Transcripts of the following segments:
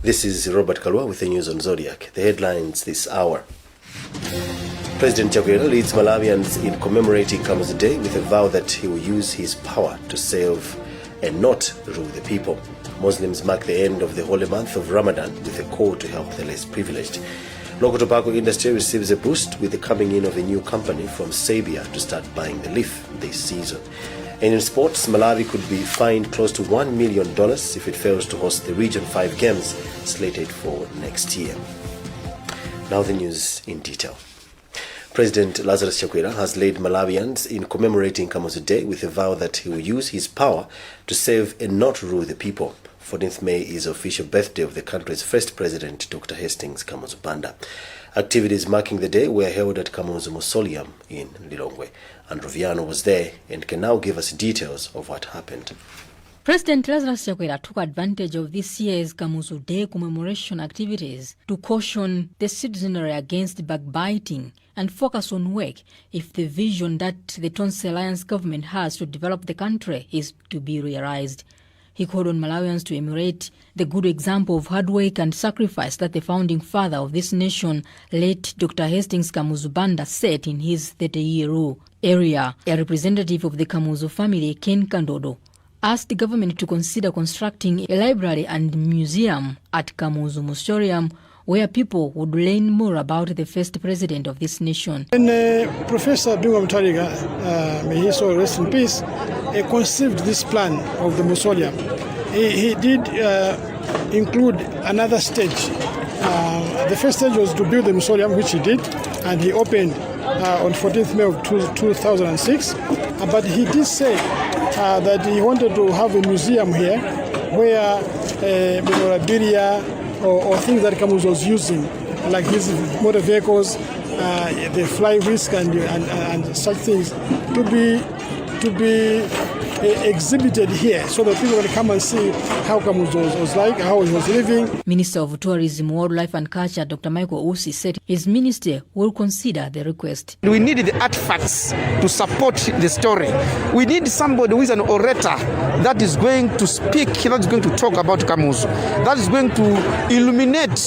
This is Robert Kalwa with the news on Zodiac. The headlines this hour. President Chakwera leads Malawians in commemorating Kamuzu Day with a vow that he will use his power to save and not rule the people. Muslims mark the end of the holy month of Ramadan with a call to help the less privileged. Local tobacco industry receives a boost with the coming in of a new company from Serbia to start buying the leaf this season. And in sports, Malawi could be fined close to $1 million if it fails to host the Region 5 Games slated for next year. Now the news in detail. President Lazarus Chakwera has led Malawians in commemorating Kamuzu Day with a vow that he will use his power to save and not rule the people. 14th May is the official birthday of the country's first president, Dr. Hastings Kamuzu Banda. Activities marking the day were held at Kamuzu Mausoleum in Lilongwe. Andrew Viano was there and can now give us details of what happened. President Lazarus Chakwera took advantage of this year's Kamuzu Day commemoration activities to caution the citizenry against backbiting and focus on work if the vision that the Tonse Alliance government has to develop the country is to be realized. He called on Malawians to emulate the good example of hard work and sacrifice that the founding father of this nation, late Dr. Hastings Kamuzu Banda, set in his 30-year rule. A representative of the Kamuzu family, Ken Kandodo, asked the government to consider constructing a library and museum at Kamuzu Mausoleum where people would learn more about the first president of this nation. When Professor Bingwa Mutariga, may he so rest in peace, conceived this plan of the mausoleum, he did include another stage. The first stage was to build the mausoleum, which he did, and he opened on 14th May of 2006. But he did say that he wanted to have a museum here where memorabilia or things that Kamuzu was using, like his motor vehicles, the fly whisk and such things, to be exhibited here so that people can come and see how Kamuzu was like, how he was living. Minister of Tourism, Wildlife and Culture, Dr. Michael Usi, said his minister will consider the request. We need the artifacts to support the story. We need somebody who is an orator that is going to speak, that is going to talk about Kamuzu, that is going to illuminate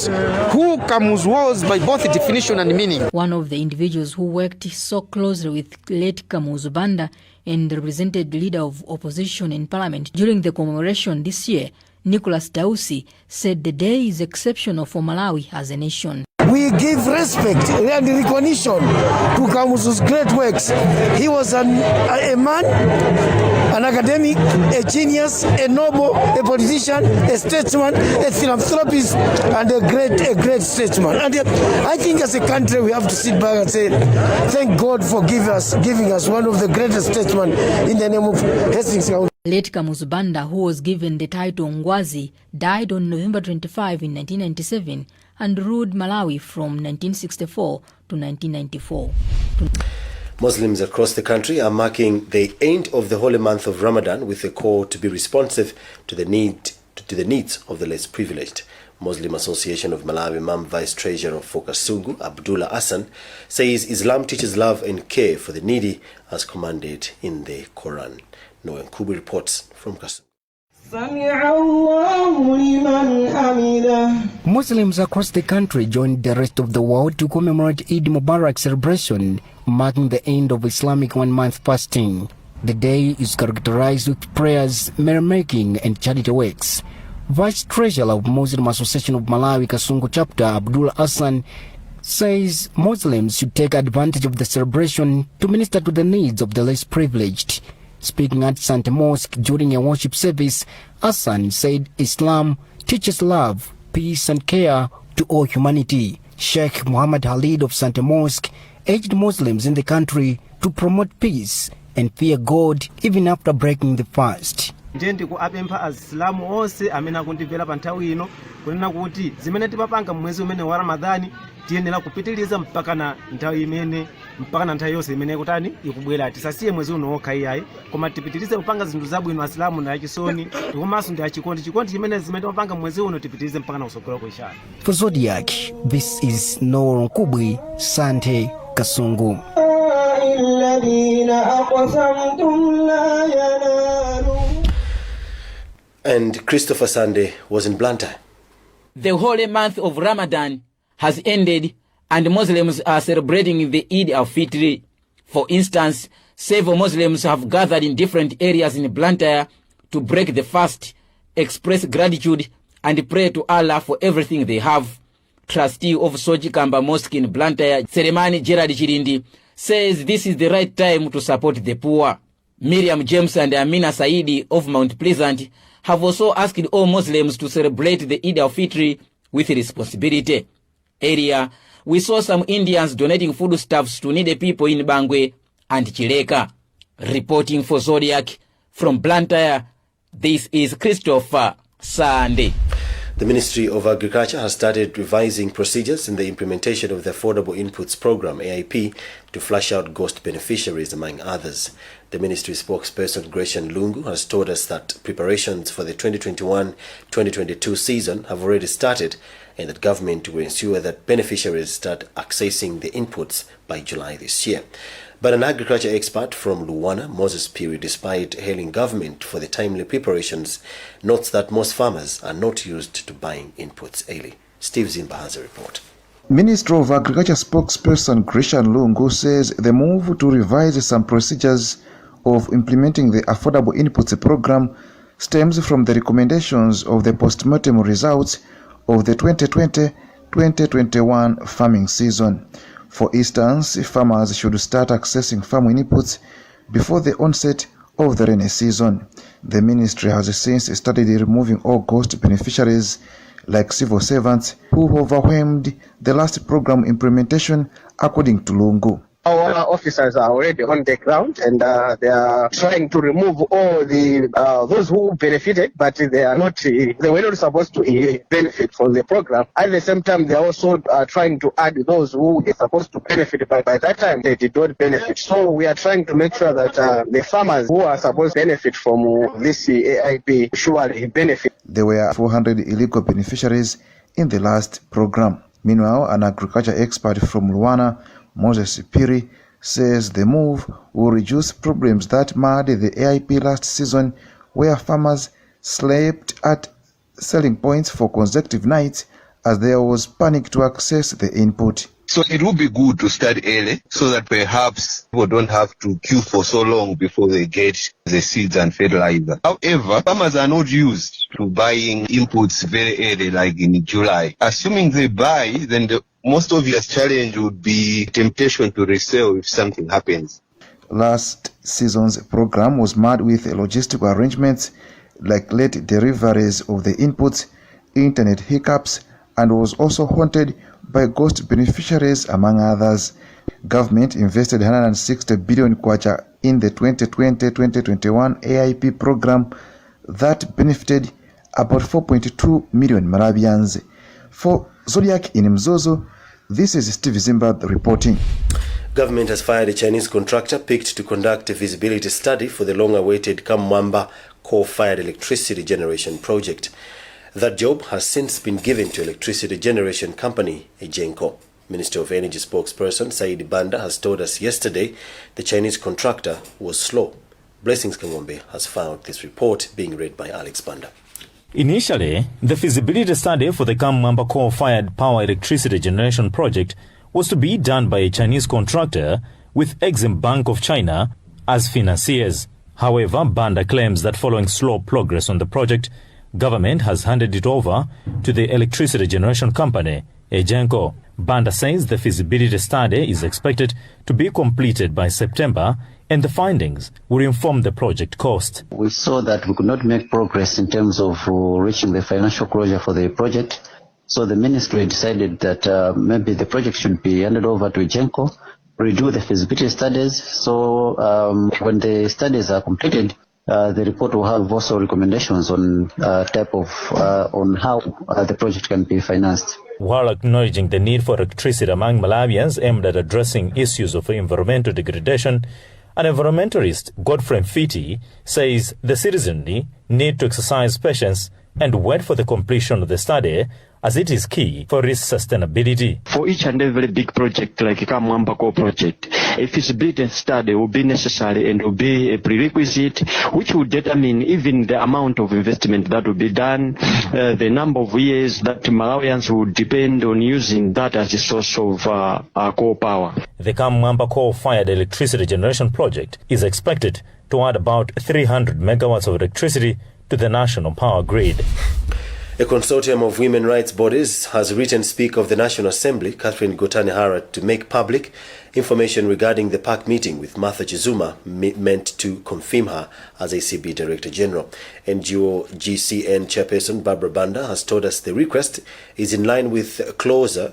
who Kamuzu was by both definition and meaning. One of the individuals who worked so closely with late Kamuzu Banda and represented leader of opposition in parliament during the commemoration this year, Nicholas Dausi, said the day is exceptional for Malawi as a nation. We give respect and recognition to Kamuzu's great works. He was a man, an academic, a genius, a noble, a politician, a statesman, a philanthropist, and a great statesman. And I think as a country we have to sit back and say, thank God for giving us one of the greatest statesmen in the name of Hastings. Late Kamuzu Banda, who was given the title Ngwazi, died on November 25 in 1997 and ruled Malawi from 1964 to 1994. Muslims across the country are marking the end of the holy month of Ramadan with a call to be responsive to the needs of the less privileged. Muslim Association of Malawi Imam Vice Treasurer for Kasungu, Abdullah Hassan, says Islam teaches love and care for the needy as commanded in the Quran. Noah Nkubi reports from Kasungu. Muslims across the country joined the rest of the world to commemorate Eid Mubarak celebration, marking the end of Islamic one-month fasting. The day is characterized with prayers, merrymaking, and charity works. Vice Treasurer of Muslim Association of Malawi Kasungu Chapter, Abdullah Hassan, says Muslims should take advantage of the celebration to minister to the needs of the less privileged. Speaking at Santa Mosque during a worship service, Hassan said Islam teaches love, peace and care to all humanity. Sheikh Muhammad Khalid of Santa Mosque urged Muslims in the country to promote peace and fear God even after breaking the fast. Njendi ku apempha azislamu onse amene akundimvera pa nthawi ino kunena kuti zimene tipapanga mwezi umene wa Ramadhani tiyenera kupitiliza mpaka na nthawi yonse imene kutani ikubwera. Tisasiye mwezi uno wokha iyayi koma tipitilize kupanga zinthu zabwino asilamu ndi achisoni komanso ndi achikondi chimene timapanga mwezi uno tipitilize mpaka na kusogolo kwa ishara. For Zodiac, this is Noah Nkubi, Sante Kasungu. And Christopher Sunday was in Blantyre. The holy month of Ramadan has ended and Muslims are celebrating the Eid al-Fitr. For instance, several Muslims have gathered in different areas in Blantyre to break the fast, express gratitude, and pray to Allah for everything they have. Trustee of Sochikamba Mosque in Blantyre, Selemani Gerard Chirindi, says this is the right time to support the poor. Miriam James and Amina Saidi of Mount Pleasant have also asked all Muslims to celebrate the Eid al-Fitr with responsibility. Earlier, we saw some Indians donating foodstuffs to needy people in Bangwe and Chileka. Reporting for Zodiac from Blantyre, this is Christopher Sande. The Ministry of Agriculture has started revising procedures in the implementation of the Affordable Inputs Program, AIP, to flush out ghost beneficiaries, among others. The ministry spokesperson, Gretchen Lungu, has told us that preparations for the 2021-2022 season have already started and that government will ensure that beneficiaries start accessing the inputs by July this year. But an agriculture expert from Luwana, Moses Piri, despite hailing government for the timely preparations, notes that most farmers are not used to buying inputs early. Steve Zimba has a report. Minister of Agriculture spokesperson Gretchen Lungu says the move to revise some procedures of implementing the Affordable Inputs Program stems from the recommendations of the postmortem results of the 2020-2021 farming season. For instance, farmers should start accessing farm inputs before the onset of the rainy season. The ministry has since started removing all ghost beneficiaries like civil servants who overwhelmed the last program implementation, according to Lungu. Our officers are already on the ground and they are trying to remove all the those who benefited, but they were not supposed to benefit from the program. At the same time, they are also trying to add those who are supposed to benefit, but by that time they did not benefit. So we are trying to make sure that the farmers who are supposed to benefit from this AIP surely benefit. There were 400 illegal beneficiaries in the last program. Meanwhile, an agriculture expert from Luwana, Moses Piri, says the move will reduce problems that marred the AIP last season, where farmers slept at selling points for consecutive nights as there was panic to access the input. So it would be good to start early so that perhaps people don't have to queue for so long before they get the seeds and fertilizer. However, farmers are not used to buying inputs very early, like in July. Assuming they buy, then the most obvious challenge would be temptation to resell if something happens. Last season's program was marred with logistical arrangements like late deliveries of the inputs, internet hiccups, and was also haunted by ghost beneficiaries, among others. Government invested 160 billion kwacha in the 2020-2021 AIP program that benefited about 4.2 million Malawians. For Zodiac in Mzozo, this is Steve Zimba reporting. Government has fired a Chinese contractor picked to conduct a feasibility study for the long-awaited Kamwamba coal-fired electricity generation project. That job has since been given to electricity generation company Ejenco. Minister of Energy spokesperson Said Banda has told us yesterday the Chinese contractor was slow. Blessings Kangombe has found this report, being read by Alex Banda. Initially, the feasibility study for the Kamwamba coal-fired power electricity generation project was to be done by a Chinese contractor with Exim Bank of China as financiers. However, Banda claims that following slow progress on the project, government has handed it over to the electricity generation company, Ejenco. Banda says the feasibility study is expected to be completed by September and the findings will inform the project cost. We saw that we could not make progress in terms of reaching the financial closure for the project. So the ministry decided that maybe the project should be handed over to Ejenco, redo the feasibility studies. So when the studies are completed, the report will have also recommendations on on how the project can be financed. While acknowledging the need for electricity among Malawians aimed at addressing issues of environmental degradation, an environmentalist, Godfrey Mfiti, says the citizenry need to exercise patience and wait for the completion of the study, as it is key for its sustainability. For each and every big project like Kamwamba Core project, a feasibility study will be necessary and will be a prerequisite which will determine even the amount of investment that will be done, the number of years that Malawians will depend on using that as a source of core power. The Kamwamba coal-fired electricity generation project is expected to add about 300 megawatts of electricity to the national power grid. A consortium of women rights bodies has written Speaker of the National Assembly, Catherine Gotani-Hara, to make public information regarding the PAC meeting with Martha Chizuma meant to confirm her as ACB Director General. NGO GCN Chairperson Barbara Banda has told us the request is in line with the closure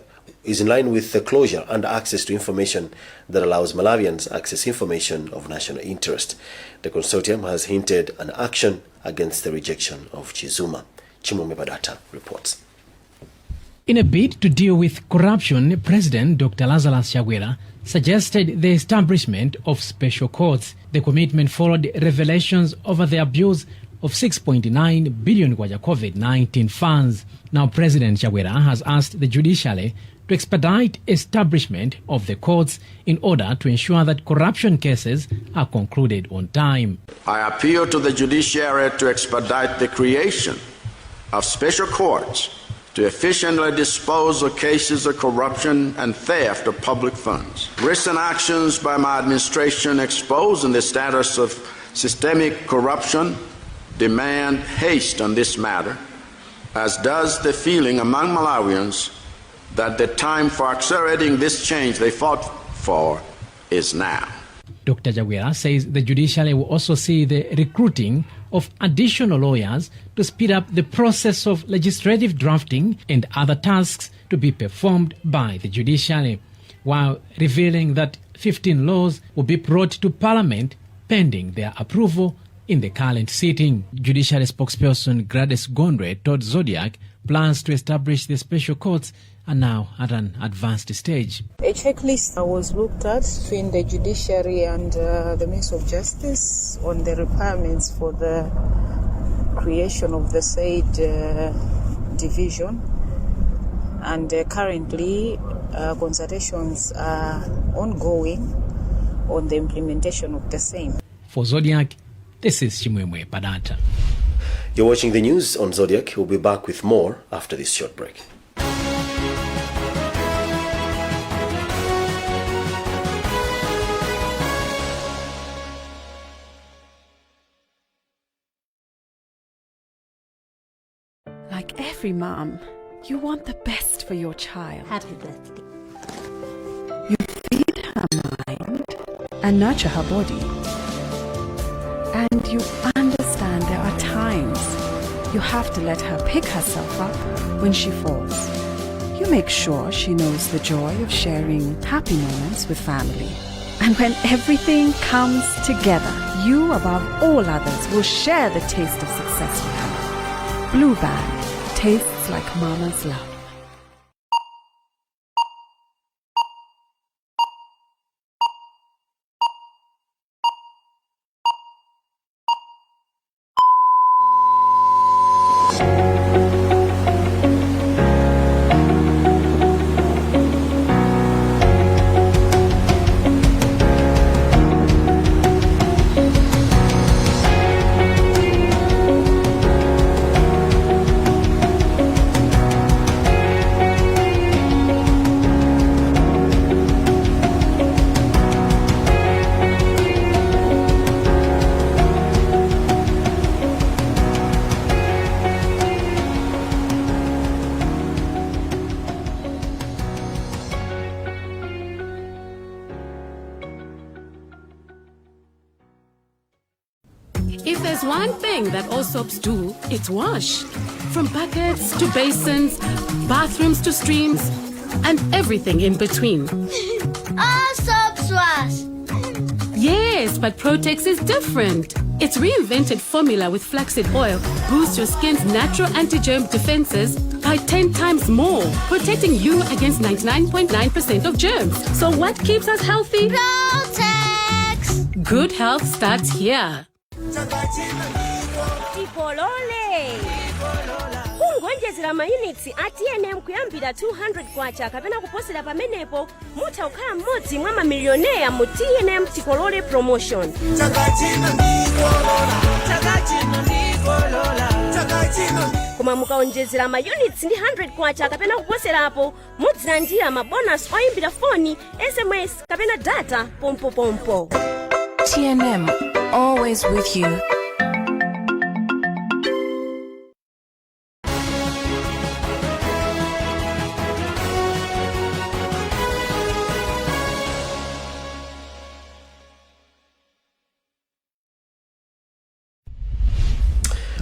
and access to information that allows Malawians access information of national interest. The consortium has hinted an action against the rejection of Chizuma. Mibawa reports. In a bid to deal with corruption, President Dr. Lazarus Chakwera suggested the establishment of special courts. The commitment followed revelations over the abuse of 6.9 billion COVID-19 funds. Now, President Chakwera has asked the judiciary to expedite establishment of the courts in order to ensure that corruption cases are concluded on time. I appeal to the judiciary to expedite the creation of special courts to efficiently dispose of cases of corruption and theft of public funds. Recent actions by my administration exposing the status of systemic corruption demand haste on this matter, as does the feeling among Malawians that the time for accelerating this change they fought for is now. Dr. Chakwera says the judiciary will also see the recruiting of additional lawyers to speed up the process of legislative drafting and other tasks to be performed by the judiciary, while revealing that 15 laws will be brought to Parliament pending their approval in the current sitting. Judiciary spokesperson Gladys Gondwe told Zodiac plans to establish the special courts are now at an advanced stage. A checklist was looked at between the judiciary and the Ministry of Justice on the requirements for the creation of the said division, and currently consultations are ongoing on the implementation of the same. For Zodiac, this is Chimwemwe Padata. You're watching the news on Zodiac. We'll be back with more after this short break. Like every mom, you want the best for your child. Happy birthday. You feed her mind and nurture her body. And you understand there are times you have to let her pick herself up when she falls. You make sure she knows the joy of sharing happy moments with family. And when everything comes together, you above all others will share the taste of success with her. Blue Band tastes like mama's love. If there's one thing that all soaps do, it's wash. From buckets to basins, bathrooms to streams, and everything in between. All soaps wash. Yes, but Protex is different. Its reinvented formula with flaxseed oil boosts your skin's natural anti-germ defenses by 10 times more, protecting you against 99.9% of germs. So what keeps us healthy? Protex! Good health starts here. Tipolole. kuonjezera mayunits a TNM kuyambira 200 kwacha kapena kuposera pamenepo mutha kukhala mmodzi mwa mamilioneya mu TNM Tikolole promotion. Koma mukaonjezera mayunits ndi 100 kwacha kapena kuposerapo mudzilandira mabonus oyimbira foni, SMS kapena data pompo. TNM, always with you.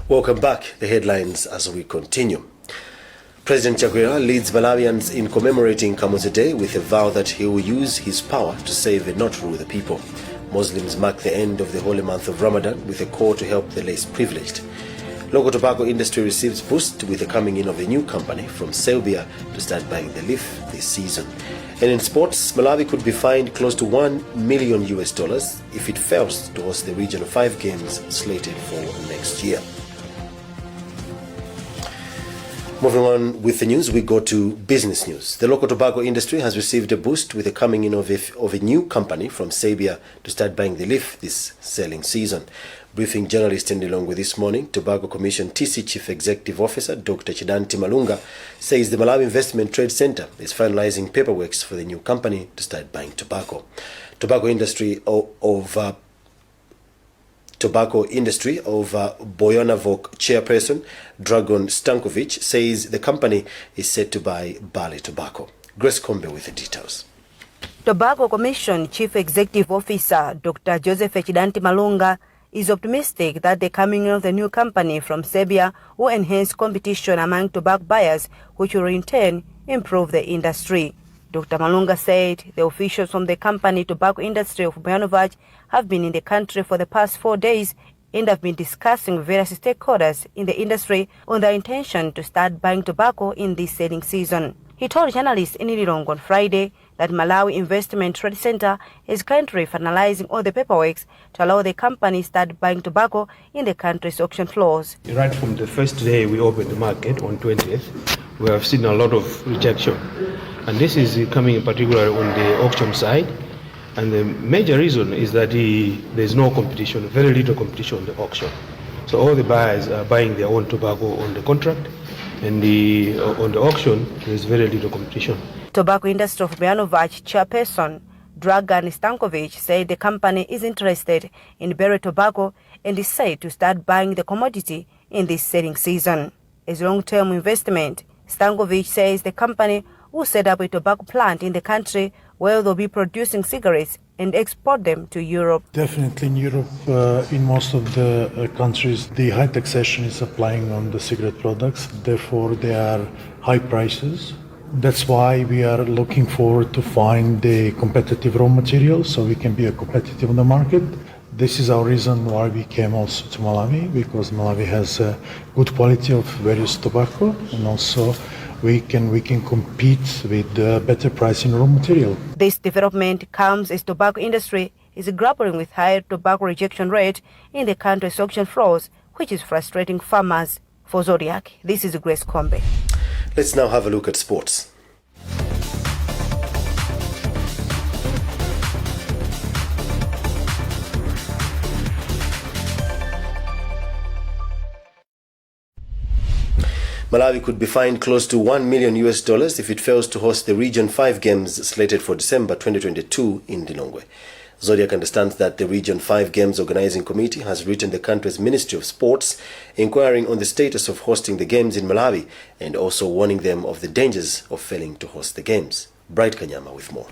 Welcome back. The headlines as we continue. President Chakwera leads Malawians in commemorating Kamuzu Day with a vow that he will use his power to save and not rule the people. Muslims mark the end of the holy month of Ramadan with a call to help the less privileged. Local tobacco industry receives boost with the coming in of a new company from Serbia to start buying the leaf this season. And in sports, Malawi could be fined close to $1 million if it fails to host the Region 5 games slated for next year. Moving on with the news, we go to business news. The local tobacco industry has received a boost with the coming in of a new company from Serbia to start buying the leaf this selling season. Briefing journalists in Lilongwe this morning, Tobacco Commission TC Chief Executive Officer Dr. Chidanti Malunga says the Malawi Investment Trade Center is finalizing paperwork for the new company to start buying tobacco. Tobacco industry of Boyanavok chairperson Dragon Stankovic says the company is set to buy Bali tobacco. Grace Kombe with the details. Tobacco Commission Chief Executive Officer Dr. Joseph Chidanti Malunga is optimistic that the coming of the new company from Serbia will enhance competition among tobacco buyers, which will in turn improve the industry. Dr. Malunga said the officials from the company tobacco industry of Boyanovac have been in the country for the past 4 days and have been discussing with various stakeholders in the industry on their intention to start buying tobacco in this selling season. He told journalists in Lilongwe on Friday that Malawi Investment Trade Center is currently finalizing all the paperwork to allow the company start buying tobacco in the country's auction floors. Right from the first day we opened the market on 20th, we have seen a lot of rejection. And this is coming in particular on the auction side. And the major reason is that there's no competition, very little competition on the auction. So all the buyers are buying their own tobacco on the contract, and on the auction, there's very little competition. Tobacco industry of Boyanovac chairperson Dragan Stankovic said the company is interested in berry tobacco and is set to start buying the commodity in this selling season. As long-term investment, Stankovic says the company will set up a tobacco plant in the country where they'll be producing cigarettes and export them to Europe. Definitely in Europe, in most of the countries, the high taxation is applying on the cigarette products. Therefore, there are high prices. That's why we are looking forward to find the competitive raw materials so we can be competitive on the market. This is our reason why we came also to Malawi, because Malawi has a good quality of various tobacco, and also we can compete with better price in raw material. This development comes as tobacco industry is grappling with higher tobacco rejection rate in the country's auction floors, which is frustrating farmers. For Zodiac, this is Grace Kombe. Let's now have a look at sports. Malawi could be fined close to $1 million if it fails to host the Region 5 games slated for December 2022 in Lilongwe. Zodiac understands that the Region 5 Games Organizing Committee has written the country's Ministry of Sports inquiring on the status of hosting the games in Malawi and also warning them of the dangers of failing to host the games. Bright Kanyama with more.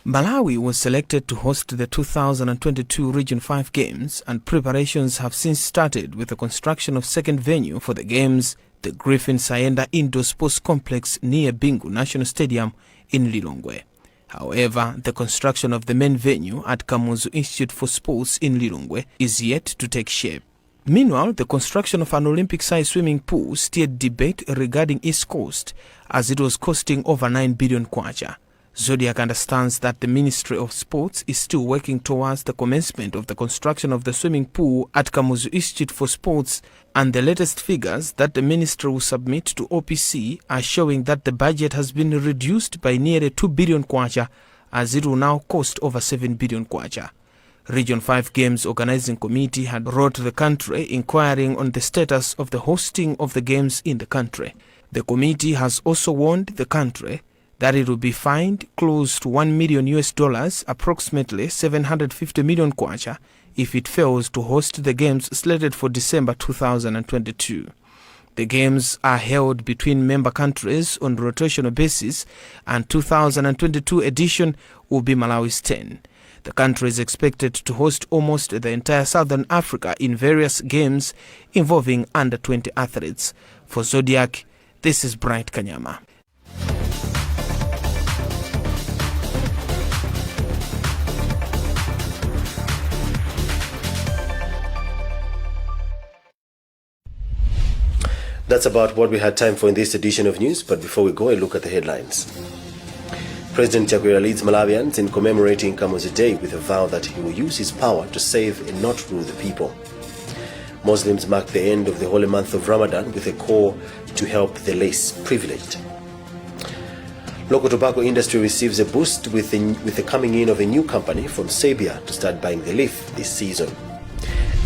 Malawi was selected to host the 2022 Region 5 Games, and preparations have since started with the construction of second venue for the games, the Griffin Sayenda Indoor Sports Complex near Bingu National Stadium in Lilongwe. However, the construction of the main venue at Kamuzu Institute for Sports in Lilongwe is yet to take shape. Meanwhile, the construction of an Olympic-sized swimming pool stirred debate regarding its cost, as it was costing over 9 billion kwacha. Zodiak understands that the Ministry of Sports is still working towards the commencement of the construction of the swimming pool at Kamuzu Institute for Sports, and the latest figures that the ministry will submit to OPC are showing that the budget has been reduced by nearly 2 billion kwacha, as it will now cost over 7 billion kwacha. Region 5 Games Organizing Committee had wrote the country inquiring on the status of the hosting of the games in the country. The committee has also warned the country that it will be fined close to $1 million, approximately 750 million kwacha, if it fails to host the games slated for December 2022. The games are held between member countries on rotational basis, and 2022 edition will be Malawi's 10. The country is expected to host almost the entire Southern Africa in various games involving under 20 athletes. For Zodiac, this is Bright Kanyama. That's about what we had time for in this edition of news, but before we go, a look at the headlines. President Chakwera leads Malawians in commemorating Kamuzu Day with a vow that he will use his power to save and not rule the people. Muslims mark the end of the holy month of Ramadan with a call to help the less privileged. Local tobacco industry receives a boost with the coming in of a new company from Serbia to start buying the leaf this season.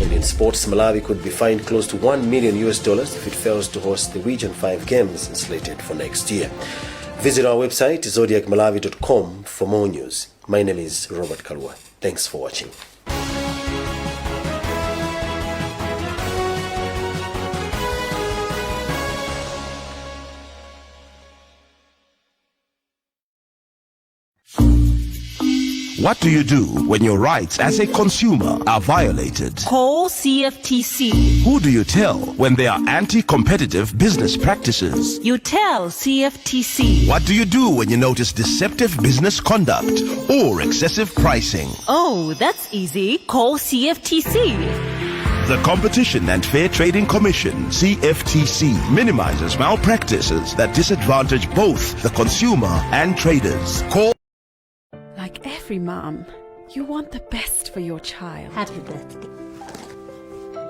And in sports, Malawi could be fined close to $1 million if it fails to host the Region 5 Games slated for next year. Visit our website, zodiacmalawi.com, for more news. My name is Robert Kalwa. Thanks for watching. What do you do when your rights as a consumer are violated? Call CFTC. Who do you tell when there are anti-competitive business practices? You tell CFTC. What do you do when you notice deceptive business conduct or excessive pricing? Oh, that's easy. Call CFTC. The Competition and Fair Trading Commission, CFTC, minimizes malpractices that disadvantage both the consumer and traders. Call. Like every mom, you want the best for your child. Happy birthday.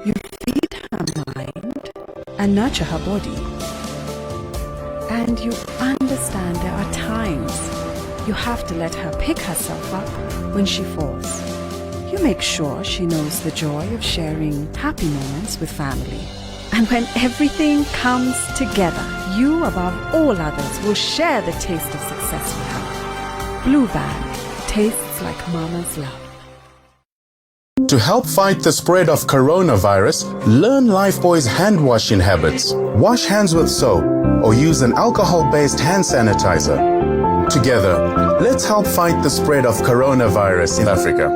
You feed her mind and nurture her body. And you understand there are times you have to let her pick herself up when she falls. You make sure she knows the joy of sharing happy moments with family. And when everything comes together, you above all others will share the taste of success with her. Blue Band tastes like mama's love. To help fight the spread of coronavirus, learn Lifebuoy's hand washing habits. Wash hands with soap or use an alcohol-based hand sanitizer. Together, let's help fight the spread of coronavirus in Africa.